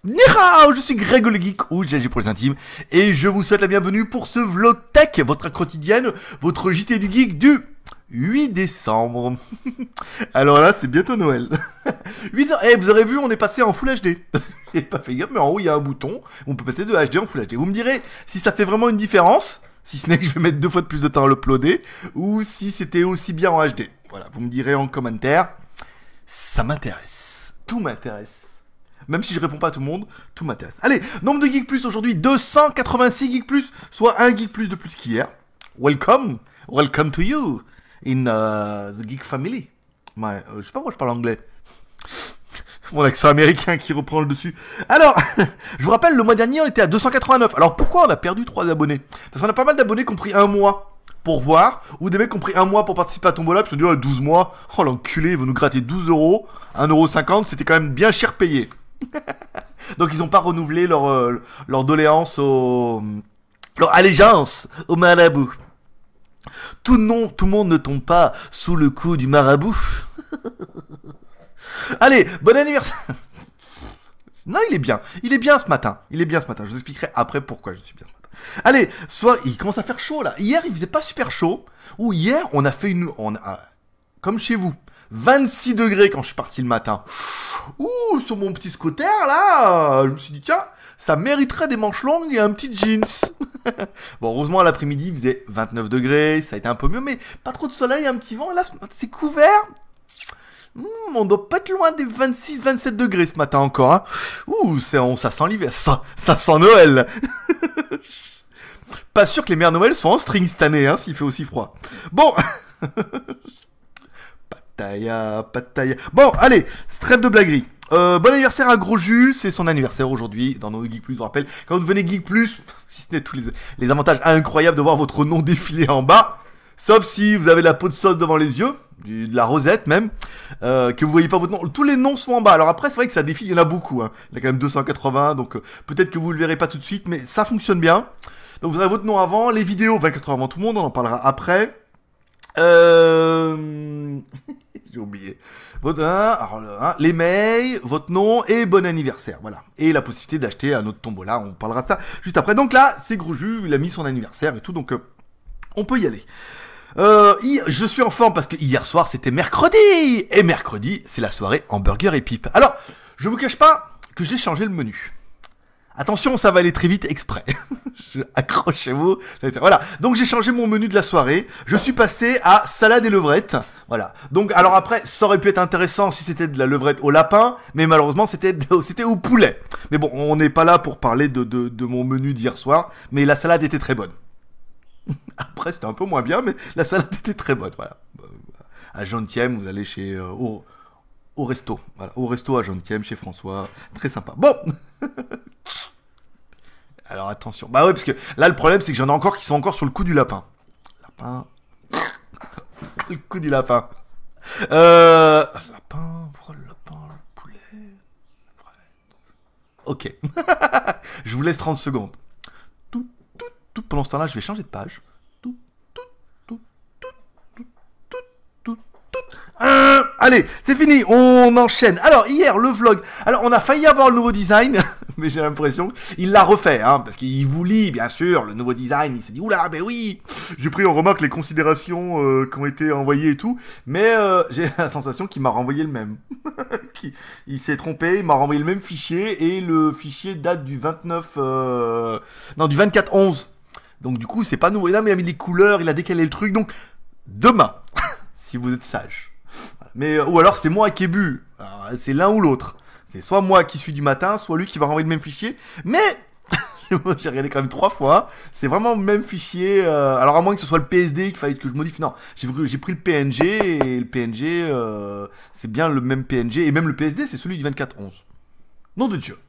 Ni hao, je suis Greg le Geek, ou GG pour les intimes, et je vous souhaite la bienvenue pour ce vlog tech, votre quotidienne, votre JT du Geek du 8 décembre. Alors là, c'est bientôt Noël. 8 heures, vous aurez vu, on est passé en Full HD. J'ai pas fait gaffe, mais en haut, il y a un bouton, on peut passer de HD en Full HD. Vous me direz si ça fait vraiment une différence, si ce n'est que je vais mettre 2 fois de plus de temps à l'uploader, ou si c'était aussi bien en HD. Voilà, vous me direz en commentaire. Ça m'intéresse. Tout m'intéresse. Même si je réponds pas à tout le monde, tout m'intéresse. Allez, nombre de Geek Plus aujourd'hui, 286 Geek Plus, soit un Geek Plus de plus qu'hier. Welcome, welcome to you in the Geek Family. Je sais pas pourquoi je parle anglais. Mon accent américain qui reprend le dessus. Alors, je vous rappelle, le mois dernier, on était à 289. Alors pourquoi on a perdu 3 abonnés? Parce qu'on a pas mal d'abonnés qui ont pris un mois pour voir, ou des mecs qui ont pris un mois pour participer à Tombola, puis ils se sont dit, 12 mois, oh l'enculé, il va nous gratter 12 euros, 1,50 €, c'était quand même bien cher payé. Donc ils n'ont pas renouvelé leur doléance leur allégeance au marabout. Tout le monde ne tombe pas sous le coup du marabout. Allez, bon anniversaire. Non, il est bien ce matin, je vous expliquerai après pourquoi je suis bien ce matin. Allez, il commence à faire chaud là. Hier, il faisait pas super chaud. Ou hier, on a fait comme chez vous, 26 degrés quand je suis parti le matin. Ouh, sur mon petit scooter là, je me suis dit tiens, ça mériterait des manches longues et un petit jeans. Bon, heureusement à l'après-midi, il faisait 29 degrés, ça a été un peu mieux, mais pas trop de soleil, un petit vent. Là, c'est couvert. On doit pas être loin des 26-27 degrés ce matin encore. Hein. Ouh, ça sent l'hiver, ça sent Noël. Pas sûr que les mères Noël soient en string cette année, hein, s'il fait aussi froid. Bon. Pataya. Bon, allez, trêve de blaguerie. Bon anniversaire à Gros Jus, c'est son anniversaire aujourd'hui dans nos Geek Plus, je vous rappelle. Quand vous devenez Geek Plus, si ce n'est tous les avantages incroyables de voir votre nom défiler en bas, sauf si vous avez la peau de sauce devant les yeux, de la rosette même, que vous voyez pas votre nom. Tous les noms sont en bas. Alors après, c'est vrai que ça défile, il y en a beaucoup. Hein. Il y a quand même 280, donc peut-être que vous le verrez pas tout de suite, mais ça fonctionne bien. Donc vous avez votre nom avant, les vidéos 24 heures avant tout le monde, on en parlera après. J'ai oublié. Les mails, votre nom et bon anniversaire, voilà. Et la possibilité d'acheter un autre tombola, on parlera de ça juste après. Donc là, c'est Gros Jus, il a mis son anniversaire et tout, donc on peut y aller. Je suis en forme parce que hier soir c'était mercredi, et mercredi c'est la soirée hamburger et pipe. Alors, je vous cache pas que j'ai changé le menu. Attention, ça va aller très vite exprès. Accrochez-vous. Voilà. Donc j'ai changé mon menu de la soirée. Je suis passé à salade et levrette. Voilà. Donc alors après, ça aurait pu être intéressant si c'était de la levrette au lapin, mais malheureusement c'était au poulet. Mais bon, on n'est pas là pour parler de mon menu d'hier soir. Mais la salade était très bonne. Après, c'était un peu moins bien, mais la salade était très bonne. Voilà. À Jean-Thième, vous allez chez au resto. Voilà. Au resto à Jean-Thième, chez François. Très sympa. Bon. Alors attention. Bah ouais, parce que là le problème c'est que j'en ai encore qui sont encore sur le coup du lapin. Lapin. Le coup du lapin. Lapin, pourquoi le lapin, le poulet. Ok. Je vous laisse 30 secondes. Tout. Pendant ce temps-là, je vais changer de page. Allez, c'est fini, on enchaîne. Alors, hier, le vlog. Alors, on a failli avoir le nouveau design, mais j'ai l'impression qu'il l'a refait, hein, parce qu'il vous lit, bien sûr, le nouveau design. Il s'est dit, oula, ben oui. J'ai pris en remarque les considérations qui ont été envoyées et tout, mais j'ai la sensation qu'il m'a renvoyé le même. Il s'est trompé, il m'a renvoyé le même fichier, et le fichier date du 24/11. Donc, du coup, c'est pas nouveau. Là, mais il a mis les couleurs, il a décalé le truc, donc, demain, si vous êtes sage. Mais, ou alors c'est moi qui ai bu. C'est l'un ou l'autre. C'est soit moi qui suis du matin, soit lui qui va renvoyer le même fichier. Mais j'ai regardé quand même 3 fois. C'est vraiment le même fichier. Alors à moins que ce soit le PSD qu'il faille que je modifie. Non, j'ai pris le PNG et le PNG, c'est bien le même PNG. Et même le PSD, c'est celui du 24/11. Nom de Dieu.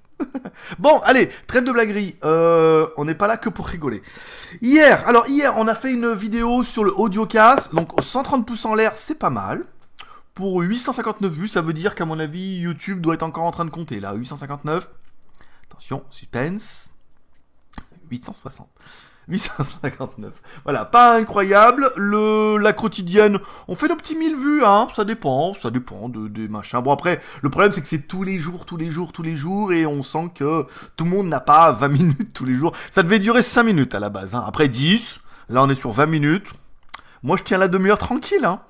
Bon, allez, trêve de blaguerie. On n'est pas là que pour rigoler. Hier, on a fait une vidéo sur le AudioCast. Donc 130 pouces en l'air, c'est pas mal. Pour 859 vues, ça veut dire qu'à mon avis, YouTube doit être encore en train de compter. Là, 859. Attention, suspense. 860. 859. Voilà, pas incroyable. La quotidienne, on fait nos petits 1000 vues, hein. Ça dépend des machins. Bon, après, le problème, c'est que c'est tous les jours, et on sent que tout le monde n'a pas 20 minutes tous les jours. Ça devait durer 5 minutes à la base, hein. Après 10, là, on est sur 20 minutes. Moi, je tiens la demi-heure tranquille, hein.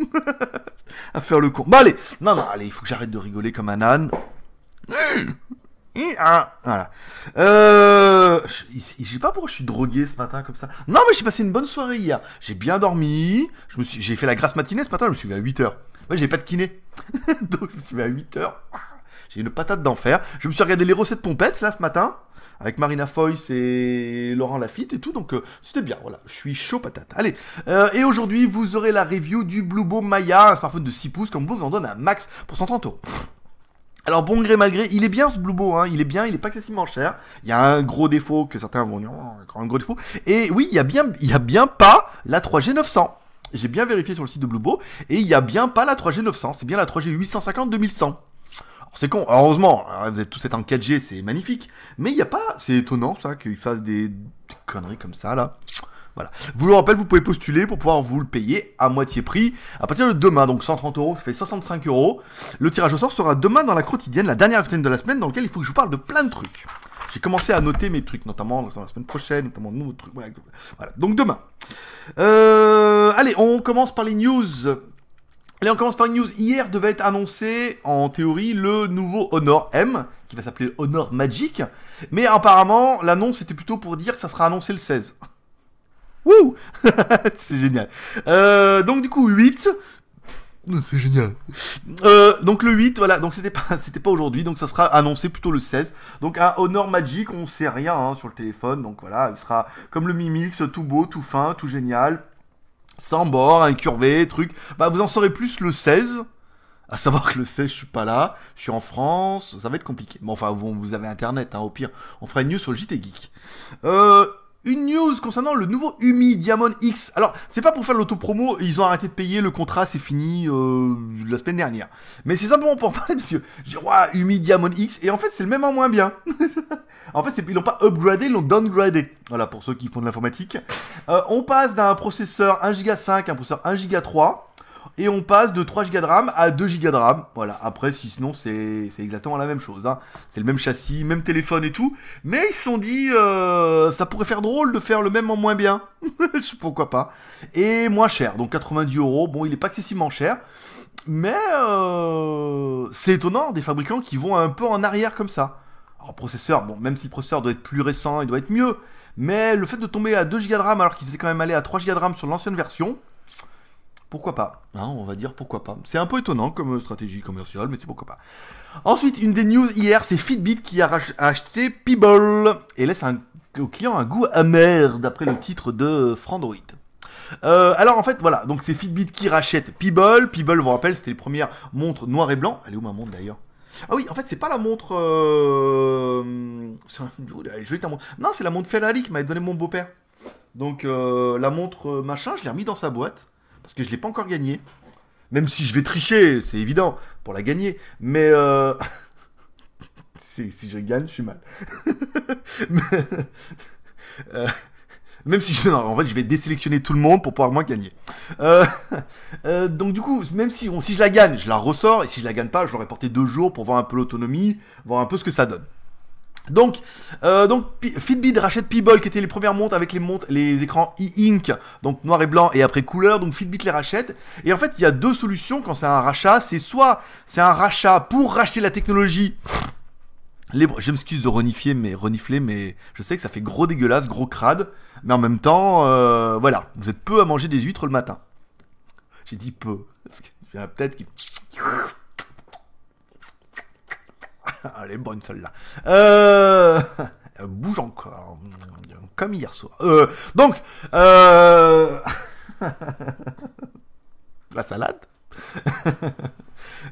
À faire le con. Bon, allez. Non, allez, il faut que j'arrête de rigoler comme un âne. Voilà. Je sais pas pourquoi je suis drogué ce matin comme ça. Non, mais j'ai passé une bonne soirée hier. J'ai bien dormi. J'ai fait la grasse matinée ce matin. Je me suis levé à 8h. Ouais, j'ai pas de kiné. Donc, je me suis levé à 8h. J'ai une patate d'enfer. Je me suis regardé les recettes pompettes là ce matin. Avec Marina Foïs et Laurent Lafitte et tout. Donc, c'était bien. Voilà. Je suis chaud patate. Allez. Et aujourd'hui, vous aurez la review du Bluebeau Maya. Un smartphone de 6 pouces. Comme vous en donne un max pour 130€. Alors bon gré mal gré, il est bien ce Bluebeau, hein, il est bien, il est pas excessivement cher. Il y a un gros défaut que certains vont dire, oh, un gros défaut. Et oui, il y a bien pas la 3G 900. J'ai bien vérifié sur le site de Bluebeau et il y a bien pas la 3G 900, c'est bien la 3G 850 2100. Alors c'est con, heureusement, vous êtes tous en 4G, c'est magnifique, mais il y a pas, c'est étonnant ça qu'ils fassent des conneries comme ça là. Voilà. Je vous le rappelle, vous pouvez postuler pour pouvoir vous le payer à moitié prix à partir de demain. Donc 130€, ça fait 65€. Le tirage au sort sera demain dans la quotidienne, la dernière quotidienne de la semaine, dans laquelle il faut que je vous parle de plein de trucs. J'ai commencé à noter mes trucs, notamment dans la semaine prochaine, notamment de nouveaux trucs. Voilà. Donc demain. Allez, on commence par les news. Allez, on commence par une news. Hier devait être annoncé, en théorie, le nouveau Honor M, qui va s'appeler Honor Magic. Mais apparemment, l'annonce était plutôt pour dire que ça sera annoncé le 16. Wouh. C'est génial. Donc du coup 8. C'est génial. Donc le 8, voilà, donc c'était pas aujourd'hui, donc ça sera annoncé plutôt le 16. Donc un Honor Magic, on sait rien hein, sur le téléphone, donc voilà, il sera comme le Mi Mix, tout beau, tout fin, tout génial, sans bord, incurvé, truc. Bah vous en saurez plus le 16. À savoir que le 16, je suis pas là, je suis en France, ça va être compliqué. Bon enfin, vous avez internet, hein, au pire, on fera une news sur le JT Geek. Une news concernant le nouveau Umi Diamond X. Alors, c'est pas pour faire l'autopromo, ils ont arrêté de payer, le contrat c'est fini la semaine dernière. Mais c'est simplement pour parler, parce que j'ai Umi Diamond X, et en fait c'est le même en moins bien. En fait, ils l'ont pas upgradé, ils l'ont downgradé. Voilà, pour ceux qui font de l'informatique. On passe d'un processeur 1,5 Go à un processeur 1,3 Go. Et on passe de 3 Go de RAM à 2 Go de RAM. Voilà, après, sinon, c'est exactement la même chose. Hein. C'est le même châssis, même téléphone et tout. Mais ils se sont dit, ça pourrait faire drôle de faire le même en moins bien. Pourquoi pas. Et moins cher, donc 90€. Bon, il est pas excessivement cher. Mais c'est étonnant, des fabricants qui vont un peu en arrière comme ça. Alors, processeur, bon, même si le processeur doit être plus récent, il doit être mieux. Mais le fait de tomber à 2 Go de RAM alors qu'ils étaient quand même allés à 3 Go de RAM sur l'ancienne version... Pourquoi pas, hein, on va dire pourquoi pas. C'est un peu étonnant comme stratégie commerciale, mais c'est pourquoi pas. Ensuite, une des news hier, c'est Fitbit qui a acheté Peeble et laisse au client un goût amer, d'après le titre de Frandroid. Alors en fait, voilà, donc c'est Fitbit qui rachète Peeble. Peeble, vous rappelle, c'était les premières montres noir et blanc. Elle est où ma montre d'ailleurs? Ah oui, en fait, c'est pas la montre... Non, c'est la montre Ferrari qui m'avait donné mon beau-père. Donc la montre machin, je l'ai remis dans sa boîte. Parce que je l'ai pas encore gagné. Même si je vais tricher, c'est évident, pour la gagner. Mais si je gagne, je suis mal. Même si je... Non, en fait, je vais désélectionner tout le monde pour pouvoir moins gagner. Donc du coup, même si je la gagne, je la ressors. Et si je la gagne pas, je l'aurais porté 2 jours pour voir un peu l'autonomie, voir un peu ce que ça donne. Donc Fitbit rachète Peeble qui étaient les premières montres avec les écrans e-ink, donc noir et blanc et après couleur, donc Fitbit les rachète. Et en fait, il y a deux solutions quand c'est un rachat, c'est soit c'est un rachat pour racheter la technologie. Je m'excuse de renifler, mais je sais que ça fait gros dégueulasse, gros crade, mais en même temps, voilà, vous êtes peu à manger des huîtres le matin. J'ai dit peu, parce qu'il y en a peut-être qui... Elle est bonne celle-là. Elle bouge encore. Comme hier soir. Donc, la salade.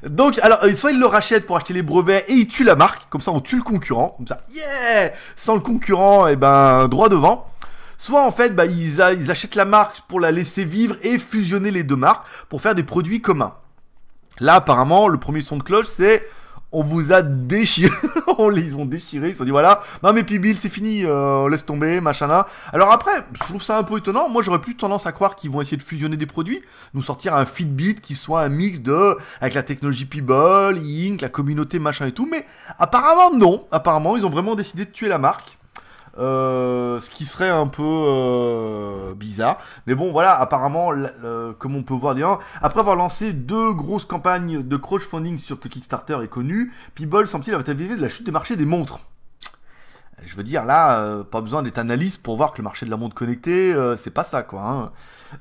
Donc, alors, soit ils le rachètent pour acheter les brevets et ils tuent la marque. Comme ça, on tue le concurrent. Comme ça, yeah. Sans le concurrent, et ben, droit devant. Soit, en fait, bah, ils achètent la marque pour la laisser vivre et fusionner les deux marques pour faire des produits communs. Là, apparemment, le premier son de cloche, c'est... on vous a déchiré. Ils ont déchiré, ils se sont dit voilà, non mais puis Bill c'est fini, laisse tomber, machin là. Alors après, je trouve ça un peu étonnant, moi j'aurais plus tendance à croire qu'ils vont essayer de fusionner des produits, nous sortir un Fitbit qui soit un mix de, avec la technologie Peeble, Inc, la communauté machin et tout, mais apparemment non, apparemment ils ont vraiment décidé de tuer la marque. Ce qui serait un peu bizarre. Mais bon, voilà, apparemment, comme on peut voir d'ailleurs, après avoir lancé 2 grosses campagnes de crowdfunding sur que Kickstarter est connu, Peeble semble-t-il avoir été avisé de la chute du marché des montres. Je veux dire, là, pas besoin d'être analyste pour voir que le marché de la montre connectée, c'est pas ça, quoi. Hein.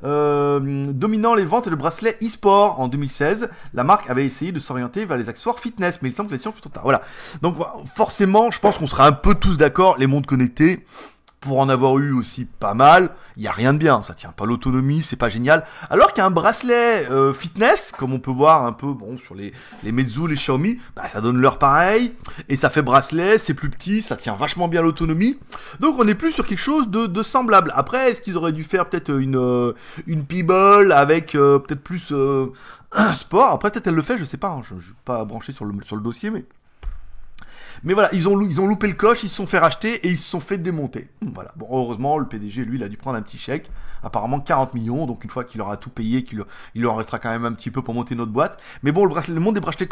Dominant les ventes de bracelets e-sport en 2016, la marque avait essayé de s'orienter vers les accessoires fitness, mais il semble que les sciences plutôt tard. Voilà. Donc, forcément, je pense qu'on sera un peu tous d'accord, les montres connectées, pour en avoir eu aussi pas mal, il n'y a rien de bien, ça tient pas l'autonomie, c'est pas génial. Alors qu'un bracelet fitness, comme on peut voir un peu bon sur les Meizu, les Xiaomi, bah, ça donne l'heure pareil, et ça fait bracelet, c'est plus petit, ça tient vachement bien l'autonomie. Donc on est plus sur quelque chose de semblable. Après, est-ce qu'ils auraient dû faire peut-être une Peeble avec peut-être plus sport? Après peut-être elle le fait, je sais pas, hein, je suis pas branché sur le dossier, mais voilà, ils ont loupé le coche, ils se sont fait racheter et ils se sont fait démonter. Voilà. Bon, heureusement, le PDG, lui, il a dû prendre un petit chèque. Apparemment 40 millions, donc une fois qu'il aura tout payé, il lui en restera quand même un petit peu pour monter notre boîte. Mais bon, le monde des bracelets...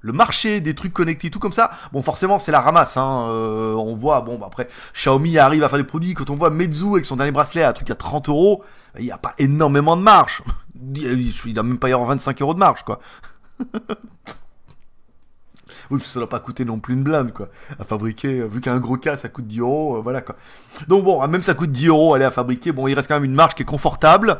Le marché des trucs connectés, tout comme ça, bon forcément c'est la ramasse, hein. On voit, bon bah, après, Xiaomi arrive à faire des produits, quand on voit Meizu avec son dernier bracelet à un truc à 30 €, il n'y a pas énormément de marge. Il doit même pas y avoir 25 € de marge, quoi. Oui, parce que ça doit pas coûter non plus une blinde, quoi, à fabriquer, vu qu'un gros cas, ça coûte 10 €, voilà, quoi. Donc bon, même ça coûte 10 € aller à fabriquer, bon, il reste quand même une marge qui est confortable,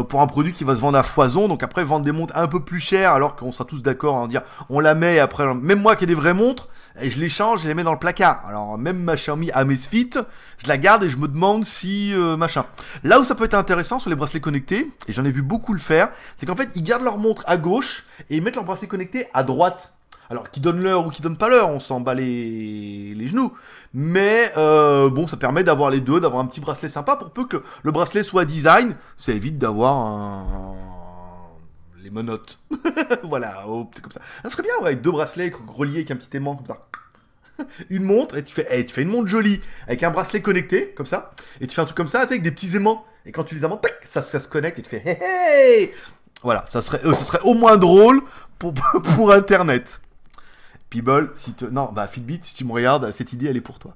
pour un produit qui va se vendre à foison, donc après, vendre des montres un peu plus chères, alors qu'on sera tous d'accord à en dire, on la met, et après, même moi qui ai des vraies montres, et je les change, je les mets dans le placard. Alors, même ma Xiaomi Amazfit, je la garde et je me demande si, machin. Là où ça peut être intéressant sur les bracelets connectés, et j'en ai vu beaucoup le faire, c'est qu'en fait, ils gardent leur montre à gauche, et ils mettent leur bracelet connecté à droite. Alors, qui donne l'heure ou qui donne pas l'heure, on s'en bat les genoux. Mais, bon, ça permet d'avoir les deux, d'avoir un petit bracelet sympa, pour peu que le bracelet soit design, ça évite d'avoir les menottes. Voilà, c'est comme ça. Ça serait bien, ouais, avec 2 bracelets reliés avec un petit aimant, comme ça. Une montre, et tu fais une montre jolie, avec un bracelet connecté, comme ça, et tu fais un truc comme ça, avec des petits aimants. Et quand tu les aimantes, tac, ça se connecte, et tu fais hey hey. Voilà, ça serait au moins drôle pour Internet. Peeble, non, bah Fitbit, si tu me regardes, cette idée, elle est pour toi.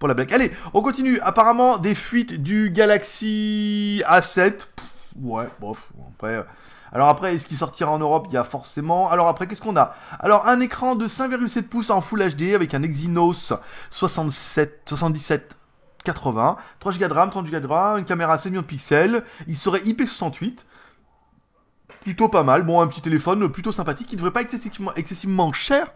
Pour la blague. Allez, on continue. Apparemment, des fuites du Galaxy A7. Ouais, bof. Après, alors après, est-ce qu'il sortira en Europe? Il y a forcément... Alors après, qu'est-ce qu'on a? Alors, un écran de 5,7 pouces en Full HD avec un Exynos 7780, 3 Go de RAM, 30 Go de RAM, une caméra 7 millions de pixels. Il serait IP68. Plutôt pas mal, bon un petit téléphone plutôt sympathique qui devrait pas être excessivement cher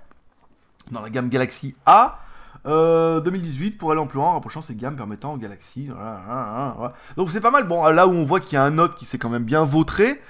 dans la gamme Galaxy A 2018 pour aller en plus loin en rapprochant ces gammes permettant au Galaxy. Voilà. Donc c'est pas mal, bon là où on voit qu'il y a un Note qui s'est quand même bien vautré,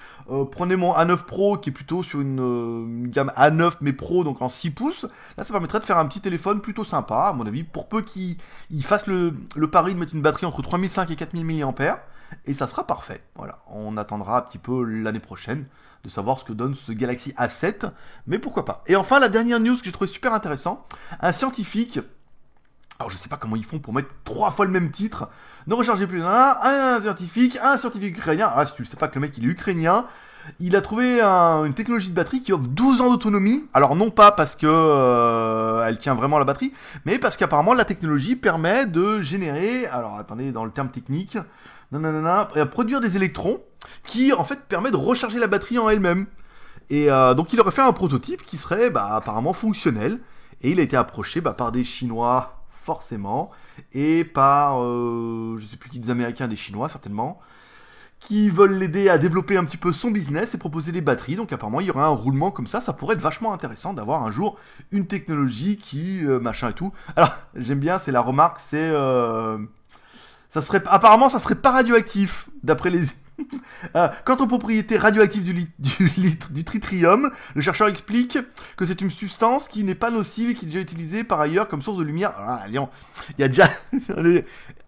prenez mon A9 Pro qui est plutôt sur une gamme A9 mais Pro donc en 6 pouces, là ça permettrait de faire un petit téléphone plutôt sympa à mon avis, pour peu qu'il fasse le pari de mettre une batterie entre 3500 et 4000 mAh. Et ça sera parfait. Voilà, on attendra un petit peu l'année prochaine de savoir ce que donne ce Galaxy A7, mais pourquoi pas. Et enfin, la dernière news que j'ai trouvé super intéressant, un scientifique, alors je sais pas comment ils font pour mettre 3 fois le même titre, ne rechargez plus un scientifique ukrainien, alors là, si tu ne sais pas que le mec il est ukrainien, il a trouvé une technologie de batterie qui offre 12 ans d'autonomie, alors non pas parce que elle tient vraiment la batterie, mais parce qu'apparemment la technologie permet de générer, alors attendez, dans le terme technique, produire des électrons qui en fait permet de recharger la batterie en elle-même. Et donc il aurait fait un prototype qui serait apparemment fonctionnel, et il a été approché par des Chinois forcément, et par je sais plus qui, des Américains, des Chinois certainement, qui veulent l'aider à développer un petit peu son business et proposer des batteries. Donc apparemment il y aura un roulement comme ça pourrait être vachement intéressant d'avoir un jour une technologie qui machin et tout. Alors j'aime bien, c'est la remarque, c'est apparemment ça serait pas radioactif d'après les quant aux propriétés radioactives du tritium, le chercheur explique que c'est une substance qui n'est pas nocive et qui est déjà utilisée par ailleurs comme source de lumière. Ah, il y a déjà...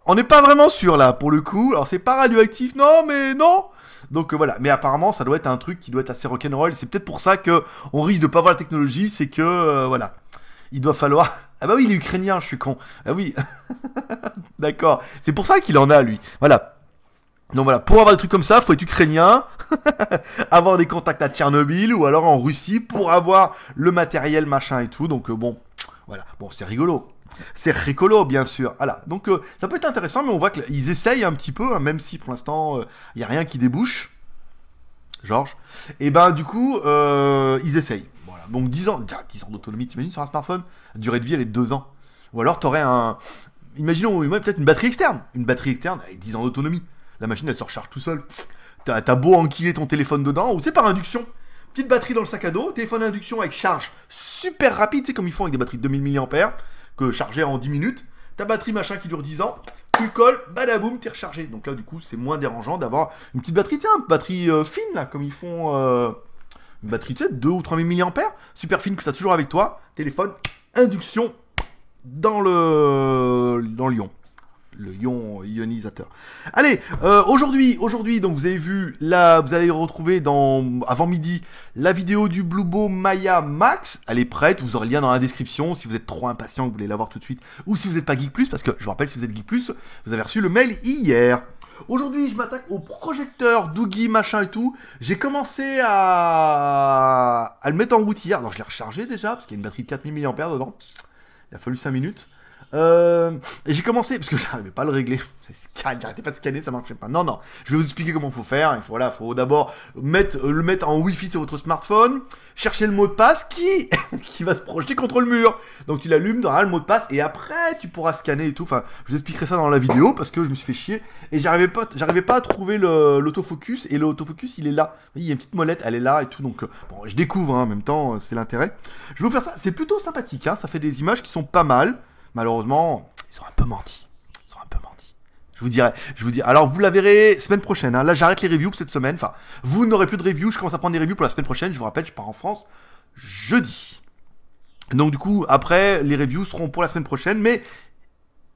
on n'est pas vraiment sûr là, pour le coup. Alors c'est pas radioactif, non, mais non. Donc voilà, mais apparemment ça doit être un truc qui doit être assez rock'n'roll. C'est peut-être pour ça que on risque de pas voir la technologie, c'est que voilà, il doit falloir. Ah bah oui, il est ukrainien, je suis con. Ah oui, d'accord. C'est pour ça qu'il en a lui. Voilà. Donc voilà, pour avoir des trucs comme ça, faut être ukrainien, avoir des contacts à Tchernobyl ou alors en Russie pour avoir le matériel machin et tout. Donc bon, voilà. Bon, c'est rigolo. C'est rigolo, bien sûr. Voilà. Donc ça peut être intéressant, mais on voit qu'ils essayent un petit peu, hein, même si pour l'instant il n'y a rien qui débouche. Georges. Et ben du coup, ils essayent. Voilà. Donc 10 ans d'autonomie, t'imagines sur un smartphone, la durée de vie elle est de 2 ans. Ou alors t'aurais un, imaginons peut-être une batterie externe avec 10 ans d'autonomie. La machine elle se recharge tout seul. T'as beau enquiller ton téléphone dedans, ou c'est par induction. Petite batterie dans le sac à dos, téléphone d'induction avec charge super rapide, c'est comme ils font avec des batteries de 2000 mAh, que charger en 10 minutes. Ta batterie machin qui dure 10 ans, tu colles, badaboum, t'es rechargé. Donc là du coup c'est moins dérangeant d'avoir une petite batterie, tiens, une batterie fine là, comme ils font une batterie de 2 ou 3000 mAh, super fine que t'as toujours avec toi, téléphone, induction dans le lion. Le ion ionisateur. Allez, aujourd'hui, donc vous avez vu, là, vous allez retrouver avant midi, la vidéo du Bluebo Maya Max. Elle est prête, vous aurez le lien dans la description, si vous êtes trop impatient, que vous voulez la voir tout de suite, ou si vous n'êtes pas Geek Plus, parce que, je vous rappelle, si vous êtes Geek Plus, vous avez reçu le mail hier. Aujourd'hui, je m'attaque au projecteur Doogie, machin et tout. J'ai commencé à le mettre en route hier. Alors, je l'ai rechargé déjà, parce qu'il y a une batterie de 4000 mAh dedans. Il a fallu 5 minutes. Et j'ai commencé, parce que j'arrivais pas à le régler, j'arrêtais pas de scanner, ça marchait pas. Non, je vais vous expliquer comment il faut faire. Faut d'abord le mettre en Wi-Fi sur votre smartphone, chercher le mot de passe qui va se projeter contre le mur. Donc tu l'allumes, tu auras le mot de passe, et après tu pourras scanner et tout. Enfin, je vous expliquerai ça dans la vidéo, parce que je me suis fait chier, et j'arrivais pas à trouver l'autofocus, et l'autofocus il est là. Vous voyez, il y a une petite molette, elle est là et tout, donc bon, je découvre, hein, en même temps, c'est l'intérêt. Je vais vous faire ça, c'est plutôt sympathique, hein, ça fait des images qui sont pas mal. Malheureusement, ils ont un peu menti. Je vous dirai. Alors, vous la verrez semaine prochaine. Hein. Là, j'arrête les reviews pour cette semaine. Enfin, vous n'aurez plus de reviews. Je commence à prendre des reviews pour la semaine prochaine. Je vous rappelle, je pars en France jeudi. Donc, du coup, après, les reviews seront pour la semaine prochaine. Mais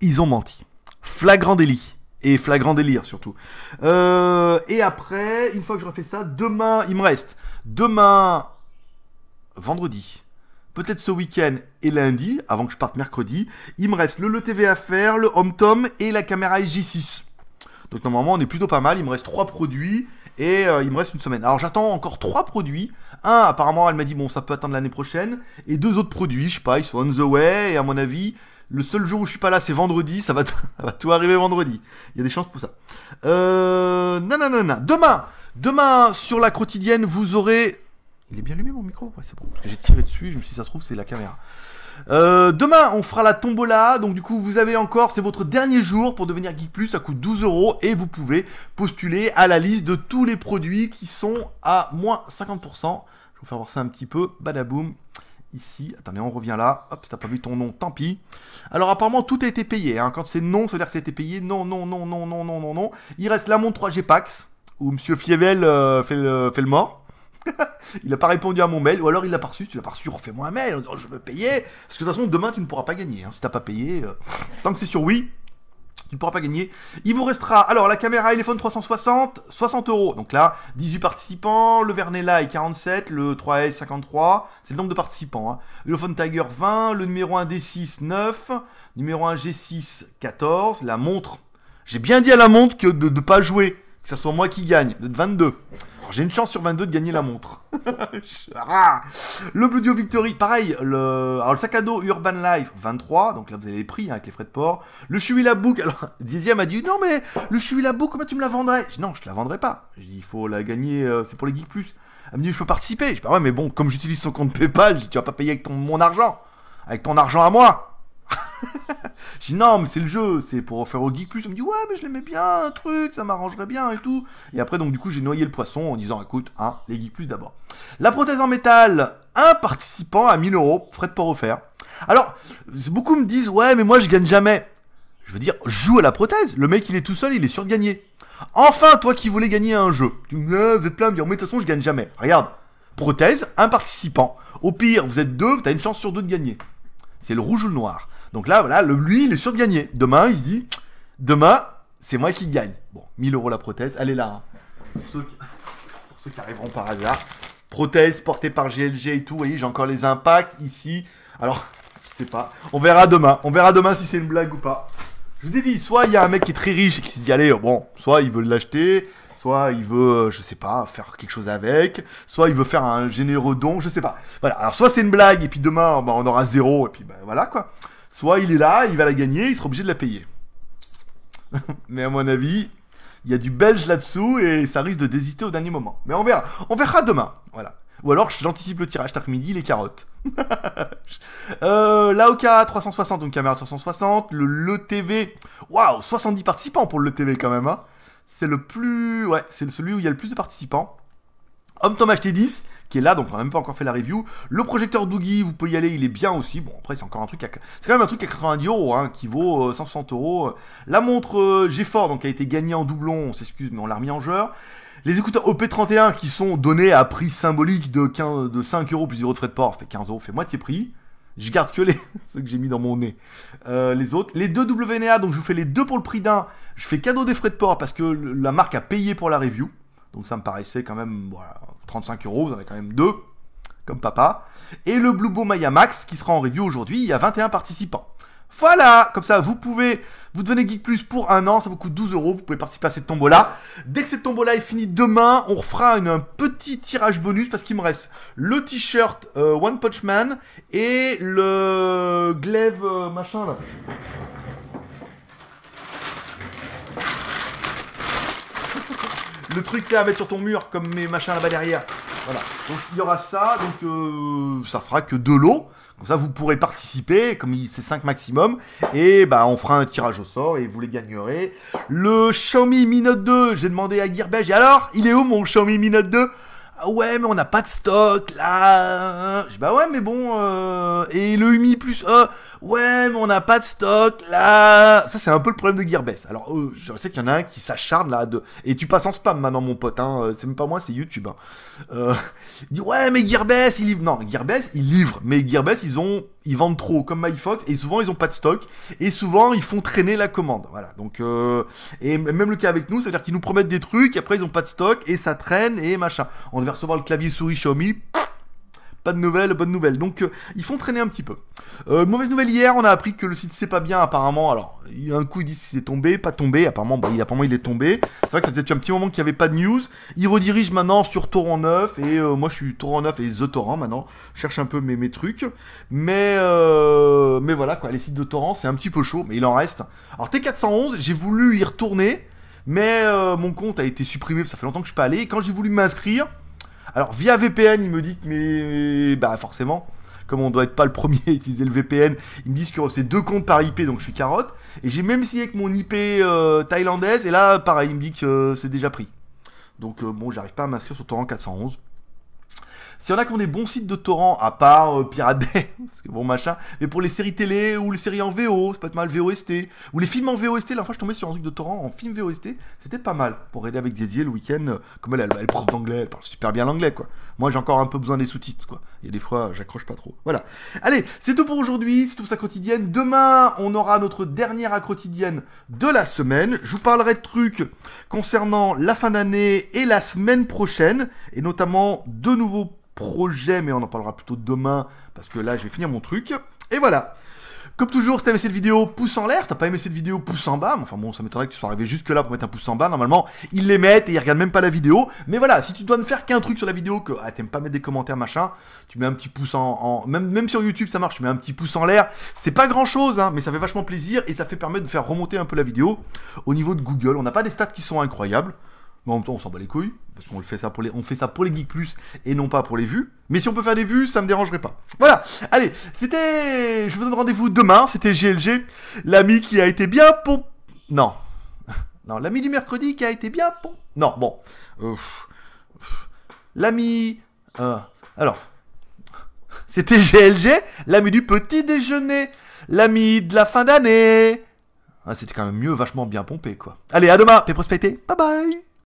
ils ont menti. Flagrant délit. Et flagrant délire, surtout. Et après, une fois que j'aurai fait ça, demain, il me reste. Demain, vendredi. Peut-être ce week-end et lundi, avant que je parte mercredi, il me reste le TV à faire, le HomeTom et la caméra LG6. Donc normalement, on est plutôt pas mal. Il me reste 3 produits et il me reste une semaine. Alors j'attends encore 3 produits. Un, apparemment, elle m'a dit, bon, ça peut attendre l'année prochaine. Et 2 autres produits, je sais pas, ils sont on the way. Et à mon avis, le seul jour où je suis pas là, c'est vendredi. Ça va tout arriver vendredi. Il y a des chances pour ça. Demain, sur la quotidienne, vous aurez... Il est bien allumé mon micro? Ouais, c'est bon. Parce que j'ai tiré dessus, je me suis dit, ça se trouve, c'est la caméra. Demain, on fera la tombola. Donc, du coup, vous avez encore, c'est votre dernier jour pour devenir Geek Plus. Ça coûte 12 € et vous pouvez postuler à la liste de tous les produits qui sont à moins 50%. Je vais vous faire voir ça un petit peu. Badaboum. Ici, attendez, on revient là. Hop, si t'as pas vu ton nom, tant pis. Alors, apparemment, tout a été payé. Hein. Quand c'est non, ça veut dire que ça a été payé. Non. Il reste la montre 3G Pax où Monsieur Fievel fait le mort. Il n'a pas répondu à mon mail, ou alors il l'a pas reçu. Si tu l'as pas reçu, refais-moi un mail en disant je veux payer. Parce que de toute façon, demain tu ne pourras pas gagner. Hein. Si t'as pas payé, tant que c'est sur oui, tu ne pourras pas gagner. Il vous restera alors la caméra iPhone 360, 60 €. Donc là, 18 participants. Le Vernella est 47, le 3S 53. C'est le nombre de participants. Hein. Le Phone Tiger 20, le numéro 1 D6 9, numéro 1 G6 14. La montre, j'ai bien dit à la montre que de ne pas jouer, que ça soit moi qui gagne, d'être 22. J'ai une chance sur 22 de gagner la montre. Le Bluetooth Victory, pareil. Le sac à dos Urban Life, 23. Donc là, vous avez les prix hein, avec les frais de port. Le Chewila Book. Alors, Dizia m'a dit non, mais le Chewila Book, comment tu me la vendrais? Je dis, non, je te la vendrai pas. Je dis, il faut la gagner, c'est pour les Geek Plus. Elle me dit, je peux participer. Je dis, bah ouais, mais bon, comme j'utilise son compte PayPal, je dis, tu vas pas payer avec mon argent. Avec ton argent à moi. Je dis non mais c'est le jeu, c'est pour faire au Geek Plus. On me dit ouais mais je l'aimais bien, un truc, ça m'arrangerait bien et tout. Et après donc du coup j'ai noyé le poisson en disant écoute, hein, les Geek Plus d'abord. La prothèse en métal, un participant à 1000 €, frais de port offert. Alors, beaucoup me disent ouais mais moi je gagne jamais. Je veux dire, joue à la prothèse, le mec il est tout seul, il est sûr de gagner. Enfin toi qui voulais gagner un jeu, tu me dis vous êtes plein de me dire mais de toute façon je gagne jamais. Regarde, prothèse, un participant. Au pire vous êtes 2, t'as une chance sur 2 de gagner. C'est le rouge ou le noir. Donc là, voilà, lui, il est sûr de gagner. Demain, il se dit, demain, c'est moi qui gagne. Bon, 1000 € la prothèse, elle est là. Hein. Pour ceux qui arriveront par hasard. Prothèse portée par GLG et tout. Vous voyez, j'ai encore les impacts ici. Alors, je sais pas. On verra demain. On verra demain si c'est une blague ou pas. Je vous ai dit, soit il y a un mec qui est très riche et qui se dit, allez, bon, soit il veut l'acheter, soit il veut, je sais pas, faire quelque chose avec, soit il veut faire un généreux don, je sais pas. Voilà, alors soit c'est une blague et puis demain, bah, on aura 0 et puis bah, voilà quoi. Soit il est là, il va la gagner, il sera obligé de la payer. Mais à mon avis, il y a du belge là-dessous et ça risque de désister au dernier moment. Mais on verra. On verra demain. Voilà. Ou alors j'anticipe le tirage cet après-midi, les carottes. L'AOK 360, donc caméra 360. Le TV. Waouh, 70 participants pour le TV quand même. Hein. C'est le plus. Ouais, c'est celui où il y a le plus de participants. HomeTom HT10, qui est là, donc on n'a même pas encore fait la review. Le projecteur Doogie, vous pouvez y aller, il est bien aussi. Bon, après, c'est encore un truc à... C'est quand même un truc à 90 €, hein, qui vaut 160 €. La montre GeForce, donc, qui a été gagnée en doublon, on s'excuse, mais on l'a remis en jeu. Les écouteurs OP31, qui sont donnés à prix symbolique de 5 € plus 0 de frais de port, fait 15 €, fait moitié prix. Je garde que les ceux que j'ai mis dans mon nez. Les autres. Les deux WNA, donc je vous fais les deux pour le prix d'un. Je fais cadeau des frais de port parce que la marque a payé pour la review. Donc ça me paraissait quand même, voilà, 35 €, vous en avez quand même deux, comme papa. Et le Bluebo Maya Max, qui sera en review aujourd'hui, il y a 21 participants. Voilà, comme ça, vous pouvez vous devenez Geek Plus pour 1 an, ça vous coûte 12 €, vous pouvez participer à cette tombola. Dès que cette tombola est finie demain, on refera un petit tirage bonus, parce qu'il me reste le t-shirt One Punch Man, et le glaive machin là. Le truc c'est à mettre sur ton mur comme mes machins là-bas derrière. Voilà. Donc il y aura ça, donc ça fera que 2 lots. Comme ça vous pourrez participer, comme c'est 5 maximum. Et bah on fera un tirage au sort et vous les gagnerez. Le Xiaomi Mi Note 2, j'ai demandé à Gearbest. Et alors, il est où mon Xiaomi Mi Note 2? Ah ouais, mais on n'a pas de stock là. Je dis bah ouais, mais bon. Et le Umi Plus ouais, mais on n'a pas de stock là. Ça, c'est un peu le problème de Gearbest. Alors, je sais qu'il y en a un qui s'acharne là. Et tu passes en spam maintenant, mon pote. Hein. C'est même pas moi, c'est YouTube. Hein. Il dit ouais, mais Gearbest, il livre. Non, Gearbest, il livre. Mais Gearbest, ils vendent trop, comme MyFox. Et souvent, ils ont pas de stock. Et souvent, ils font traîner la commande. Voilà. Donc, et même le cas avec nous, c'est-à-dire qu'ils nous promettent des trucs. Et après, ils ont pas de stock. Et ça traîne et machin. On devait recevoir le clavier souris Xiaomi. Pas de nouvelles, bonne nouvelle. Donc, ils font traîner un petit peu. Mauvaise nouvelle hier, on a appris que le site c'est pas bien apparemment. Alors, il y a un coup, ils disent si c'est tombé, pas tombé. Apparemment, bah, il est tombé. C'est vrai que ça faisait depuis un petit moment qu'il n'y avait pas de news. Ils redirigent maintenant sur Torrent 9. Et moi, je suis Torrent 9 et The Torrent maintenant. Je cherche un peu mes trucs. Mais voilà, quoi. Les sites de Torrent, c'est un petit peu chaud, mais il en reste. Alors, T411, j'ai voulu y retourner. Mais mon compte a été supprimé, ça fait longtemps que je suis pas allé. Et quand j'ai voulu m'inscrire, alors via VPN, il me dit que mais bah forcément, comme on doit être pas le premier à utiliser le VPN, ils me disent que c'est 2 comptes par IP, donc je suis carotte. Et j'ai même essayé avec mon IP thaïlandaise, et là pareil, il me dit que c'est déjà pris. Donc bon, j'arrive pas à m'inscrire sur Torrent 411. S'il y en a qui ont des bons sites de torrent, à part Pirate Bay, parce que bon machin, mais pour les séries télé ou les séries en VO, c'est pas mal VOST, ou les films en VOST, la fois je tombais sur un truc de torrent en film VOST, c'était pas mal, pour aider avec Zizi le week-end, comme elle est prof d'anglais, elle parle super bien l'anglais quoi. Moi j'ai encore un peu besoin des sous-titres quoi, il y a des fois j'accroche pas trop. Voilà, allez, c'est tout pour aujourd'hui, c'est tout ça quotidienne. Demain, on aura notre dernière à quotidienne de la semaine, je vous parlerai de trucs concernant la fin d'année et la semaine prochaine, et notamment de nouveaux projet, mais on en parlera plutôt demain, parce que là, je vais finir mon truc. Et voilà. Comme toujours, si t'as aimé cette vidéo, pouce en l'air. T'as pas aimé cette vidéo, pouce en bas. Enfin bon, ça m'étonnerait que tu sois arrivé jusque là pour mettre un pouce en bas. Normalement, ils les mettent et ils regardent même pas la vidéo. Mais voilà, si tu dois ne faire qu'un truc sur la vidéo, que t'aimes pas mettre des commentaires, machin, tu mets un petit pouce même sur YouTube, ça marche, tu mets un petit pouce en l'air. C'est pas grand chose, hein, mais ça fait vachement plaisir et ça fait permettre de faire remonter un peu la vidéo. Au niveau de Google, on n'a pas des stats qui sont incroyables. Mais en même temps, on s'en bat les couilles, parce qu'on fait ça pour les Geek Plus et non pas pour les vues. Mais si on peut faire des vues, ça me dérangerait pas. Voilà, allez, je vous donne rendez-vous demain, c'était GLG, l'ami qui a été bien Non, l'ami du mercredi qui a été bien Non, bon. L'ami... alors, c'était GLG, l'ami du petit déjeuner, l'ami de la fin d'année. Ah, c'était quand même mieux, vachement bien pompé, quoi. Allez, à demain, paix prospérité, bye bye.